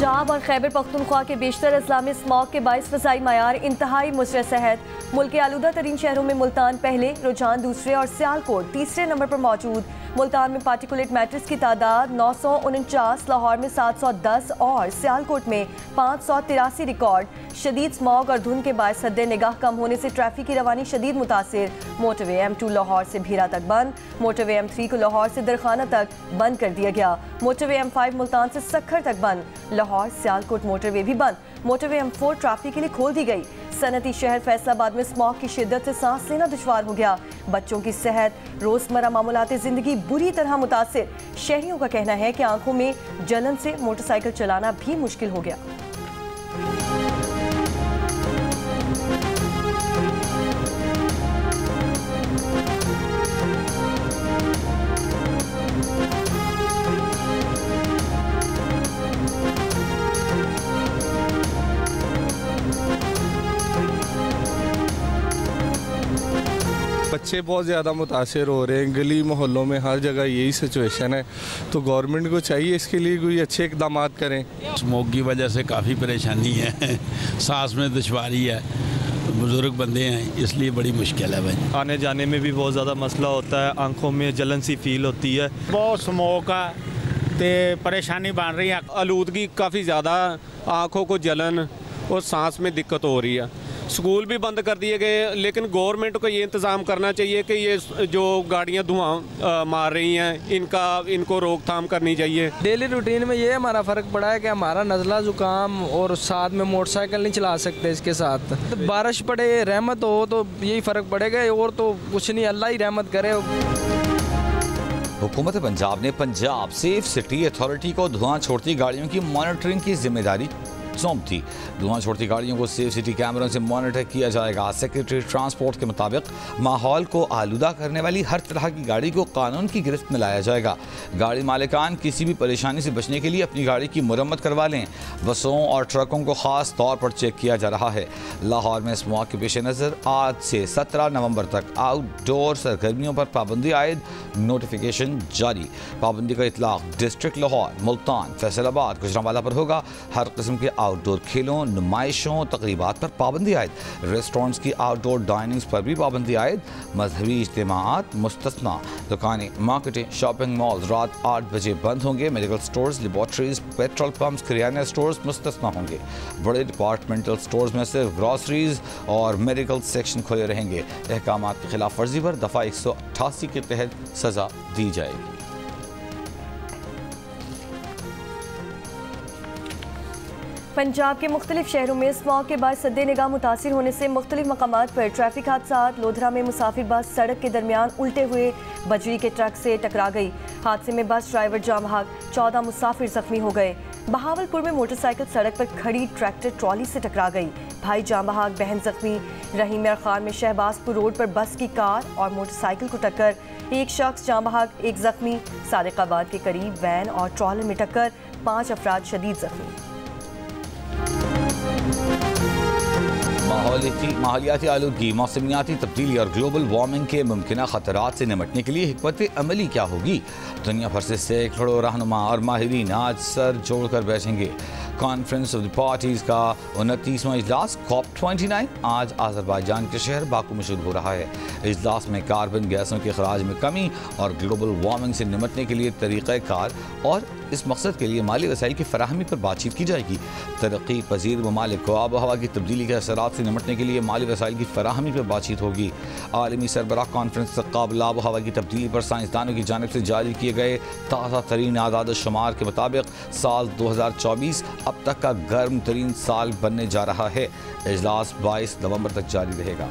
पंजाब और खैबर पख्तूनख्वा के बेशतर अजला में स्मॉग के बाइस फ़ज़ाई मयार इंतहाई मुज़र सेहत। मुल्क के आलूदा तरीन शहरों में मुल्तान पहले, रुझान दूसरे और सियालकोट तीसरे नंबर पर मौजूद। मुल्तान में पार्टिकुलेट मैटर्स की तादाद 949, लाहौर में 710 और सियालकोट में 583 रिकॉर्ड। शदीद स्मॉग और धुंध के बायस हद निगाह कम होने से ट्रैफिक की रवानी शदीद मुतासिर। मोटरवे M2 लाहौर से भीरा तक बंद, मोटरवे M3 को लाहौर से दरखाना तक बंद कर दिया गया। मोटरवे M5 मुल्तान से सक्खर तक बंद, लाहौर सियालकोट मोटरवे भी बंद। मोटरवे M4 ट्रैफिक के लिए खोल दी गई। सनती शहर फैसलाबाद में स्मॉग की शिद्दत से सांस लेना दुश्वार हो गया। बच्चों की सेहत, रोजमर्रा मामूलात जिंदगी बुरी तरह मुतासिर। शहरियों का कहना है कि आंखों में जलन से मोटरसाइकिल चलाना भी मुश्किल हो गया। बच्चे बहुत ज़्यादा मुतासिर हो रहे हैं, गली मोहल्लों में हर जगह यही सिचुएशन है। तो गवर्नमेंट को चाहिए इसके लिए कोई अच्छे इकदाम करें। स्मोक की वजह से काफ़ी परेशानी है, सांस में दुश्वारी है, बुज़ुर्ग बंदे हैं, इसलिए बड़ी मुश्किल है भाई। आने जाने में भी बहुत ज़्यादा मसला होता है, आंखों में जलन सी फील होती है। बहुत स्मोक है तो परेशानी बन रही है। आलूदगी काफ़ी ज़्यादा, आँखों को जलन और सांस में दिक्कत हो रही है। स्कूल भी बंद कर दिए गए, लेकिन गवर्नमेंट को ये इंतज़ाम करना चाहिए कि ये जो गाड़ियाँ धुआं मार रही हैं इनको रोकथाम करनी चाहिए। डेली रूटीन में ये हमारा फ़र्क पड़ा है कि हमारा नज़ला ज़ुकाम और साथ में मोटरसाइकिल नहीं चला सकते। इसके साथ तो बारिश पड़े, रहमत हो तो यही फ़र्क पड़ेगा, और तो कुछ नहीं, अल्लाह ही रहमत करे। हुकूमत पंजाब ने पंजाब सेफ सिटी अथॉरिटी को धुआं छोड़ती गाड़ियों की मॉनिटरिंग की जिम्मेदारी सौंप थी। धुआं छोड़ती गाड़ियों को सेफ सिटी कैमरों से मॉनिटर किया जाएगा। सेक्रेटरी ट्रांसपोर्ट के मुताबिक माहौल को आलूदा करने वाली हर तरह की गाड़ी को कानून की गिरफ्त में लाया जाएगा। गाड़ी मालिकान किसी भी परेशानी से बचने के लिए अपनी गाड़ी की मुरम्मत करवा लें। बसों और ट्रकों को खास तौर पर चेक किया जा रहा है। लाहौर में स्मॉग के पेश नज़र आज से 17 नवंबर तक आउटडोर सरगर्मियों पर पाबंदी आयद नोटिफिकेशन जारी। पाबंदी का इतलाक डिस्ट्रिक्ट लाहौर, मुल्तान, फैसलाबाद, गुजरांवाला पर होगा। हर किस्म के आउटडोर खेलों, नुमाइशों, तकरीबात पर पाबंदी आयद। रेस्टोरेंट्स की आउटडोर डाइनिंग्स पर भी पाबंदी आयद। मजहबी इज्तिमाआत मुस्तस्ना। दुकानें, मार्केटें, शॉपिंग मॉल्स रात 8 बजे बंद होंगे। Medical stores, laboratories, petrol pumps, किराना स्टोर्स मुस्तस्ना होंगे। बड़े डिपार्टमेंटल स्टोर्स में सिर्फ ग्रॉसरीज और मेडिकल सेक्शन खुले रहेंगे। अहकामात की खिलाफ वर्जी पर दफ़ा 188 के तहत सज़ा दी जाएगी। पंजाब के मुख्तलिफ शहरों में स्मॉग के बाद सद्दे निगाह मुतासिर होने से मुख्तलिफ मकामात पर ट्रैफिक हादसात। लोधरा में मुसाफिर बस सड़क के दरमियान उल्टे हुए बजरी के ट्रक से टकरा गई। हादसे में बस ड्राइवर जाम भाग, 14 मुसाफिर जख्मी हो गए। बहावलपुर में मोटरसाइकिल सड़क पर खड़ी ट्रैक्टर ट्रॉली से टकरा गई। भाई जाम बहाग, बहन जख्मी। रहीम खान में शहबाजपुर रोड पर बस की कार और मोटरसाइकिल को टक्कर, एक शख्स जाम बहाग, एक जख्मी। सादिकाबाद के करीब वैन और ट्रॉलर में टक्कर, 5 अफराद शदीद जख्मी। माहौलियाती आलूदगी, मौसमियाती तब्दीली और ग्लोबल वार्मिंग के मुमकिन खतरात से निपटने के लिए हिकमत अमली क्या होगी? दुनिया भर से सैकड़ों रहनुमा और माहिरीन आज सर जोड़कर बैठेंगे। कॉन्फ्रेंस ऑफ द पार्टीज़ का 29वां इजलास COP29 आज आज़रबाईजान के शहर बाकू में शुरू हो रहा है। इजलास में कार्बन गैसों के अखराज में कमी और ग्लोबल वार्मिंग से निपटने के लिए तरीक़ाकार और इस मकसद के लिए माली वसाइल की फराहमी पर बातचीत की जाएगी। तरक्की पजीर ममालिक को आब हवा की तब्दीली के असरात से निपटने के लिए माली वसाइल की फराहमी पर बातचीत होगी। आलमी सरबराह कॉन्फ्रेंस से कबल आब हवा की तब्दीली पर साइंसदानों की जानिब से जारी किए गए ताज़ा तरीन आदाद शुमार के मुताबिक साल 2024 अब तक का गर्म तरीन साल बनने जा रहा है। इजलास 22 नवंबर तक जारी रहेगा।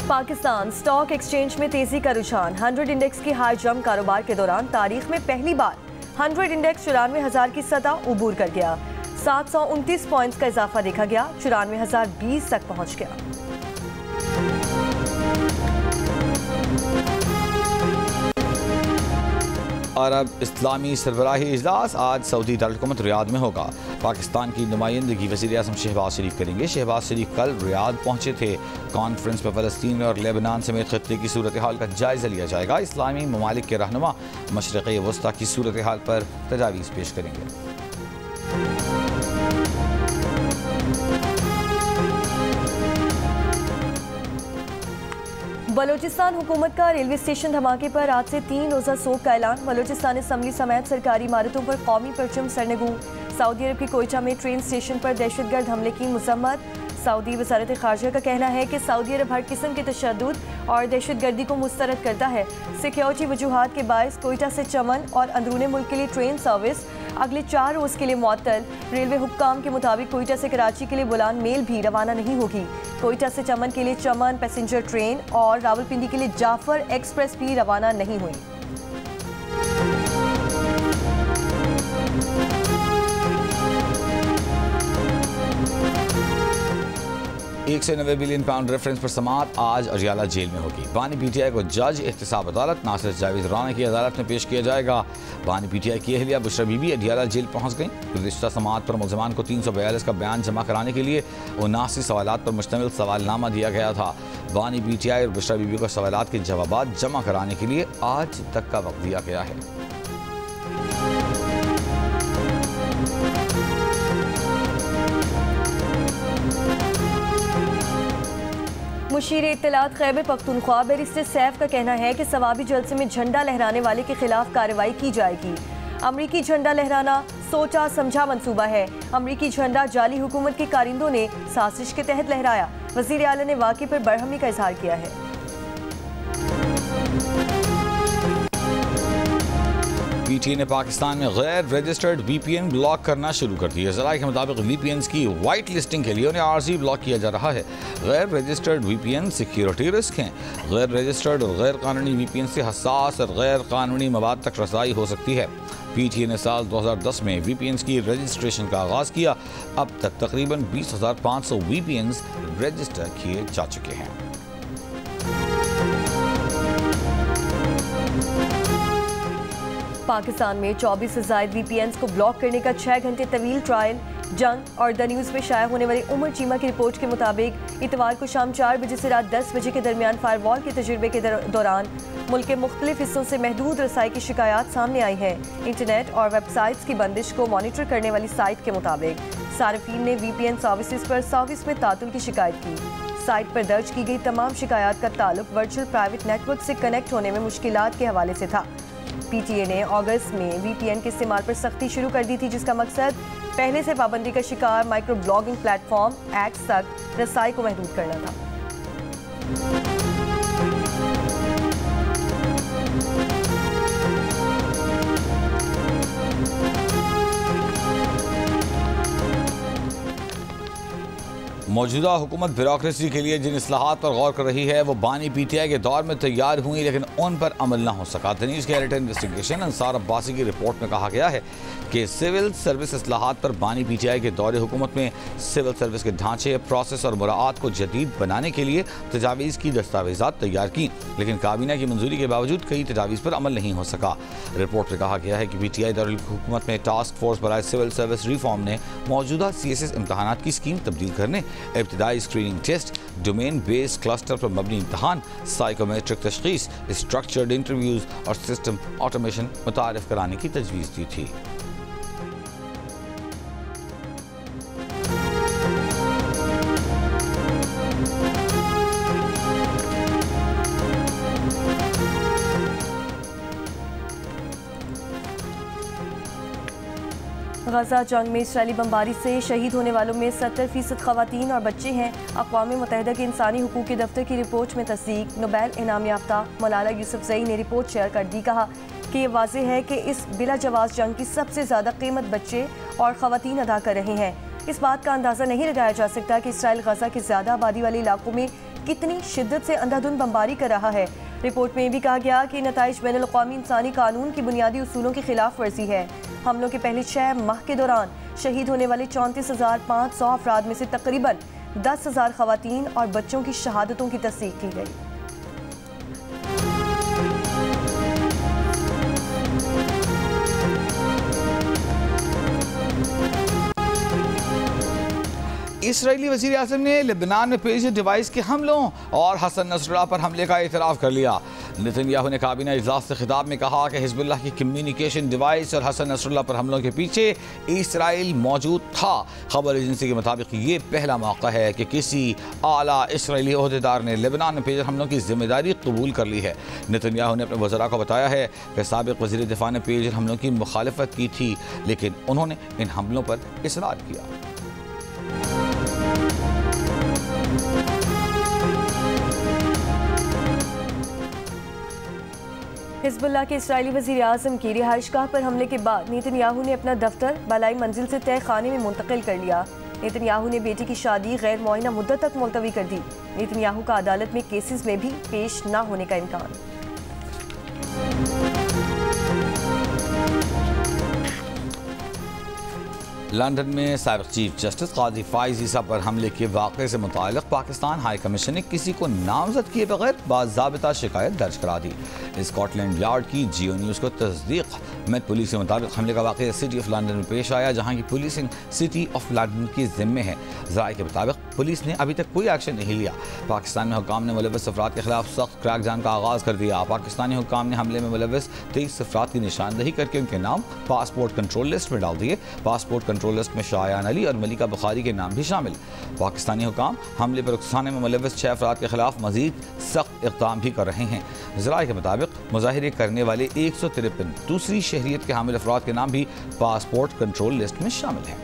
पाकिस्तान स्टॉक एक्सचेंज में तेजी का रुझान। 100 इंडेक्स की हाई जंप कारोबार के दौरान तारीख में पहली बार 100 इंडेक्स 94,000 की सतह उबूर कर गया। 729 पॉइंट्स का इजाफा देखा गया, 94,020 तक पहुंच गया। अरब इस्लामी सरबराही इजलास आज सऊदी दारुल-हुकूमत रियाद में होगा। पाकिस्तान की नुमाइंदगी वज़ीर आज़म शहबाज शरीफ करेंगे। शहबाज शरीफ कल रियाद पहुँचे थे। कॉन्फ्रेंस में फ़लस्तीन और लेबनान समेत खत्ते की सूरत हाल का जायज़ा लिया जाएगा। इस्लामी ममालिक के रहनुमा मशरिक़ वस्ता की सूरत हाल पर तजावीज़ पेश करेंगे। बलोचिस्तान हुकूमत का रेलवे स्टेशन धमाके पर आज से 3 रोज़ा सोग का ऐलान। बलोचिस्तान असम्बली समेत सरकारी इमारतों पर कौमी परचम सरनगू। सऊदी अरब की कोयटा में ट्रेन स्टेशन पर दहशतगर्द हमले की मज़म्मत। सऊदी वज़ारत ख़ारजा का कहना है कि सऊदी अरब हर किस्म के तशद्दुद और दहशतगर्दी को मुस्तरद करता है। सिक्योरिटी वजूहात के बायस कोयटा से चमन और अंदरूनी मुल्क के लिए ट्रेन सर्विस अगले 4 रोज़ के लिए मुअत्तल। रेलवे हुक्काम के मुताबिक कोयटा से कराची के लिए बुलान मेल भी रवाना नहीं होगी। कोयटा से चमन के लिए चमन पैसेंजर ट्रेन और रावलपिंडी के लिए जाफर एक्सप्रेस भी रवाना नहीं हुई। 190 बिलियन पाउंड रेफरेंस पर समाअत आज अजियाला जेल में होगी। बानी पीटीआई को जज एहतसाब अदालत नासिर जावेद राना की अदालत में पेश किया जाएगा। बानी पीटीआई की अहलिया बुशरा बीबी अजियाला जेल पहुंच गई। गुज़िश्ता समाअत पर मुल्ज़मान को 342 का बयान जमा कराने के लिए 79 सवालात पर मुश्तमिल सवालनामा दिया गया था। बानी पीटीआई और बुशरा बीबी को सवालात के जवाबात जमा कराने के लिए आज तक का वक्त दिया गया है। मुशीर इत्तलात खैबर पख्तूनख्वा बैरिस्टर सैफ का कहना है कि सवाबी जलसे में झंडा लहराने वाले के खिलाफ कार्रवाई की जाएगी। अमरीकी झंडा लहराना सोचा समझा मंसूबा है। अमरीकी झंडा जाली हुकूमत के कारिंदों ने साजिश के तहत लहराया। वज़ीर आला ने वाक़े पर बरहमी का इजहार किया है। पीटीए ने पाकिस्तान में गैर रजिस्टर्ड VPN ब्लॉक करना शुरू कर दिया। ज़राए के मुताबिक VPNs की वाइट लिस्टिंग के लिए उन्हें आर्जी ब्लॉक किया जा रहा है। गैर रजिस्टर्ड VPN सिक्योरिटी रिस्क हैं। गैर रजिस्टर्ड और गैर कानूनी VPN से हसास और गैर कानूनी मवाद तक रसाई हो सकती है। पीटीए ने साल 2010 में VPNs की रजिस्ट्रेशन का आगाज़ किया। अब तक तकरीबन 20,500 VPNs रजिस्टर किए जा चुके हैं। पाकिस्तान में 24 से ज़ायद VPNs को ब्लॉक करने का 6 घंटे तवील ट्रायल। जंग और द न्यूज़ में शाया होने वाली उमर चीमा की रिपोर्ट के मुताबिक इतवार को शाम 4 बजे से रात 10 बजे के दरमियान फायरवॉल के तजुर्बे के दौरान मुल्क के मुख्तलिफ हिस्सों से महदूद रसाई की शिकायत सामने आई है। इंटरनेट और वेबसाइट्स की बंदिश को मॉनिटर करने वाली साइट के मुताबिक सार्फिन ने VPN सर्विसेज पर सर्विस में तातुल की शिकायत की। साइट पर दर्ज की गई तमाम शिकायत का ताल्लुक वर्चुअल प्राइवेट नेटवर्क से कनेक्ट होने में मुश्किलात के हवाले से था। पीटीए ने अगस्त में VPN के इस्तेमाल पर सख्ती शुरू कर दी थी, जिसका मकसद पहले से पाबंदी का शिकार माइक्रो ब्लॉगिंग प्लेटफॉर्म एक्स तक रसाई को महदूद करना था। मौजूदा हुकूमत ब्यूरोक्रेसी के लिए जिन इस्लाहात पर गौर कर रही है वो बानी पीटीआई के दौर में तैयार हुई, लेकिन उन पर अमल न हो सका। द न्यूज़ के एडिटर इन्वेस्टिगेशन अंसार अब्बासी की रिपोर्ट में कहा गया है कि सिविल सर्विस इस्लाहात पर बानी पीटीआई के दौरे हुकूमत में सिविल सर्विस के ढांचे, प्रोसेस और मुराआत को जदीद बनाने के लिए तजावीज़ की दस्तावेजात तैयार की, लेकिन काबीना की मंजूरी के बावजूद कई तजावीज़ पर अमल नहीं हो सका। रिपोर्ट में कहा गया है कि पीटीआई दारुल हुकूमत में टास्क फोर्स बराए सिविल सर्विस रिफॉर्म ने मौजूदा CSS इम्तहानात की स्कीम तब्दील करने, इब्तिदाई screening test, domain based cluster पर मबनी इम्तहान, साइकोमेट्रिक तशखीस, स्ट्रक्चर्ड इंटरव्यूज़ और सिस्टम ऑटोमेशन मुतारिफ कराने की तजवीज़ दी थी। गजा जंग में इसराइली बमबारी से शहीद होने वालों में 70% खवातीन और बच्चे हैं। अक़वाम मुत्तहिदा के इंसानी हुकूक के दफ्तर की रिपोर्ट में तस्दीक। नोबेल इनाम याफ्ता मलाला यूसुफज़ई ने रिपोर्ट शेयर कर दी। कहा कि ये वाज़ेह है कि इस बिला जवाज़ जंग की सबसे ज़्यादा कीमत बच्चे और खवातीन अदा कर रहे हैं। इस बात का अंदाज़ा नहीं लगाया जा सकता कि इसराइल गजा के ज़्यादा आबादी वाले इलाकों में कितनी शिद्दत से अंधाधुंध बमबारी कर रहा है। रिपोर्ट में भी कहा गया कि नताइज बैनुल-अक़वामी इंसानी कानून की बुनियादी उसूलों की खिलाफ वर्जी है। हमलों के पहले 6 माह के दौरान शहीद होने वाले 34,500 अफराद में से तकरीबन 10,000 खवातीन और बच्चों की शहादतों की तस्दीक की गई। इसराइली वज़ीर आज़म ने लेबनान में पेश डिवाइस के हमलों और हसन नसरुल्लाह पर हमले का एतराफ़ कर लिया। नेतन्याहू ने काबीना इजलास से खिताब में कहा कि हिज़्बुल्लाह की कम्युनिकेशन डिवाइस और हसन नसरुल्लाह पर हमलों के पीछे इसराइल मौजूद था। खबर एजेंसी के मुताबिक ये पहला मौका है कि किसी आला इसराइली ओहदेदार ने लेबनान में पेश हमलों की जिम्मेदारी कबूल कर ली है। नेतन्याहू ने अपने वज़रा को बताया है कि साबिक़ वज़ीर दिफा ने पेश हमलों की मुखालफत की थी, लेकिन उन्होंने इन हमलों पर इसरार किया। हिज़्बुल्लाह के इस्राएली वज़ीर आज़म की रिहाइशगाह पर हमले के बाद नेतन्याहू ने अपना दफ्तर बालाई मंजिल से तय खाने में मुंतकिल कर लिया। नेतन्याहू ने बेटी की शादी गैर मुअय्यना मुद्दत तक मुलतवी कर दी। नेतन्याहू का अदालत में केसेस में भी पेश न होने का इम्कान। लंदन में साबिक़ चीफ जस्टिस काजी फाइज़ ईसा पर हमले के वाक़े से मुताल्लिक़ पाकिस्तान हाई कमीशन ने किसी को नामजद किए बगैर बाज़ाबिता शिकायत दर्ज करा दी। स्कॉटलैंड यार्ड की जियो न्यूज़ को तस्दीक में पुलिस के मुताबिक हमले का वाक़या सिटी ऑफ लंदन में पेश आया, जहाँ की पुलिसिंग सिटी ऑफ लंदन के ज़िम्मे है। ज़राए के मुताबिक पुलिस ने अभी तक कोई एक्शन नहीं लिया। पाकिस्तान में हुक्काम ने मुलव्वस अफराद के खिलाफ सख्त क्रैकडाउन का आगाज़ कर दिया। पाकिस्तानी हुक्काम ने हमले में मुलव्वस 23 अफराद की निशानदही करके उनके नाम पासपोर्ट कंट्रोल लिस्ट में डाल दिए। पासपोर्ट कंट्रोल लिस्ट में शायान अली और मलिका बुखारी के नाम भी शामिल। पाकिस्तानी हुक्काम हमले पर उकसाने में मुलव्वस 6 अफराद के खिलाफ मजीद सख्त इक़दाम भी कर रहे हैं। ज़राए के मुताबिक मुजाहिरे करने वाले 153 दूसरी शहरियत के हामिल अफराद के नाम भी पासपोर्ट कंट्रोल लिस्ट में शामिल हैं।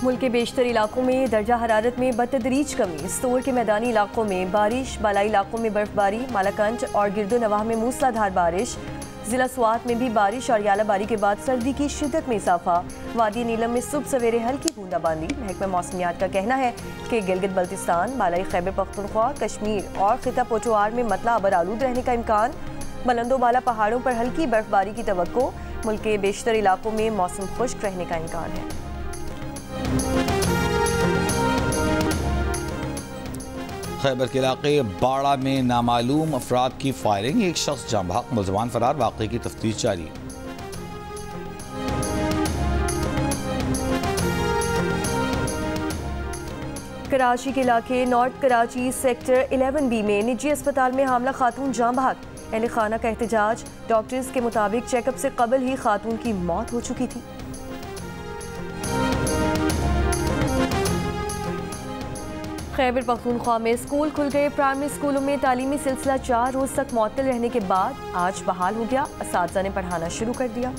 मुल्क के बेशतर इलाकों में दर्जा हरारत में बतदरीज कमी। स्टोर के मैदानी इलाकों में बारिश, बालाई इलाकों में बर्फबारी, मालाकंज और गिरदोनवाह में मूसलाधार बारिश। जिला स्वात में भी बारिश और यालाबारी के बाद सर्दी की शिद्दत में इजाफा। वादी नीलम में सुबह सवेरे हल्की बूंदाबांदी। महकमा मौसमियात का कहना है कि गिलगित बल्तिस्तान, बालाई खैबर पख्तूनख्वा, कश्मीर और खिता पोटोहार में मतला अबर आलूद रहने का इम्कान। बुलंदोबाला पहाड़ों पर हल्की बर्फबारी की तवक्को। मुल्क के बेशतर इलाकों में मौसम खुश्क रहने का इम्कान है। खैबर के इलाके बाड़ा में नामालूम अफराद की फायरिंग, एक शख्स जाँ बहक, मुलज़मान फरार। वाक़े की तफ्तीश जारी। कराची के इलाके नॉर्थ कराची सेक्टर 11B में निजी अस्पताल में हामला खातून जाँ बहक। अहले खाना का एहतजाज। डॉक्टर्स के मुताबिक चेकअप से कबल ही खातून की मौत हो चुकी थी। खैबर पख्तूनख्वा में स्कूल खुल गए। प्राइमरी स्कूलों में तालीमी सिलसिला 4 रोज तक मुअत्तल रहने के बाद आज बहाल हो गया। असातिज़ा ने पढ़ाना शुरू कर दिया।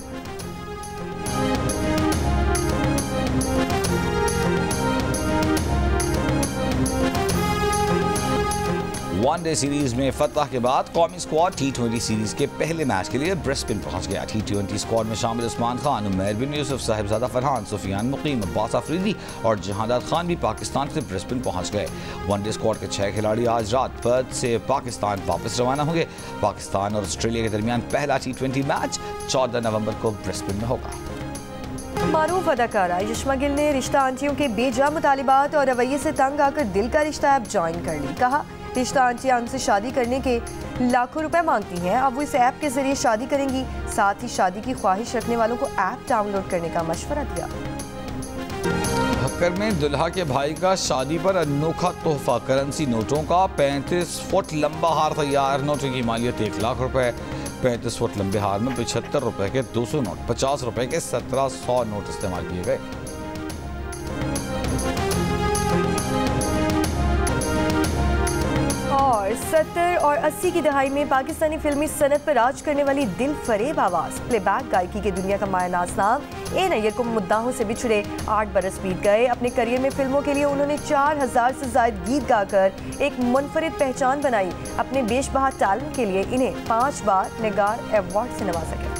वनडे सीरीज में फतह के बाद कौमी स्क्वाड T20 सीरीज के पहले मैच के लिए ब्रिस्बेन पहुंच गया। T20 स्क्वाड में शामिल उस्मान खान, उमैर बिन यूसुफ, साहिबजादा फरहान, सुफियान मुकीम, अब्बास अफरीदी और जहांदार खान भी पाकिस्तान से ब्रिस्बेन पहुंच गए। वनडे स्क्वाड के 6 खिलाड़ी आज रात पर्थ से पाकिस्तान वापस रवाना होंगे। पाकिस्तान और ऑस्ट्रेलिया के दरमियान पहला T20 मैच 14 नवंबर को ब्रिस्बेन में होगा। मारूफ अदाकारा यशमा गिल ने रिश्ता आंटियों के बेजा मुतालिबात और रवैये से तंग आकर दिल का रिश्ता ऐप ज्वाइन कर ली। कहा रिश्ता आंटियां उनसे शादी करने के लाखों रुपए मांगती हैं, अब वो इस ऐप के जरिए शादी करेंगी। साथ ही शादी की ख्वाहिश रखने वालों को ऐप डाउनलोड करने का मशवरा दिया। भक्कर में दुल्हा के भाई का शादी पर अनोखा तोहफा, करेंसी नोटों का 35 फुट लंबा हार तैयार। नोटों की मालियत 1 लाख रुपए। 35 फुट लंबे हार में 75 रुपए के 200 नोट, 50 रुपए के 1700 नोट इस्तेमाल किए गए। और 70 और 80 की दहाई में पाकिस्तानी फिल्मी सनत पर राज करने वाली दिल फरेब आवाज़, प्लेबैक गायकी के दुनिया का मायनाज नाम ए नैयर को मुद्दाहों से बिछड़े 8 बरस बीत गए। अपने करियर में फिल्मों के लिए उन्होंने 4000 से ज़ायद गीत गाकर एक मुनफरिद पहचान बनाई। अपने बेशबहा टैलेंट के लिए इन्हें 5 बार निगार अवार्ड से नवाजा गया।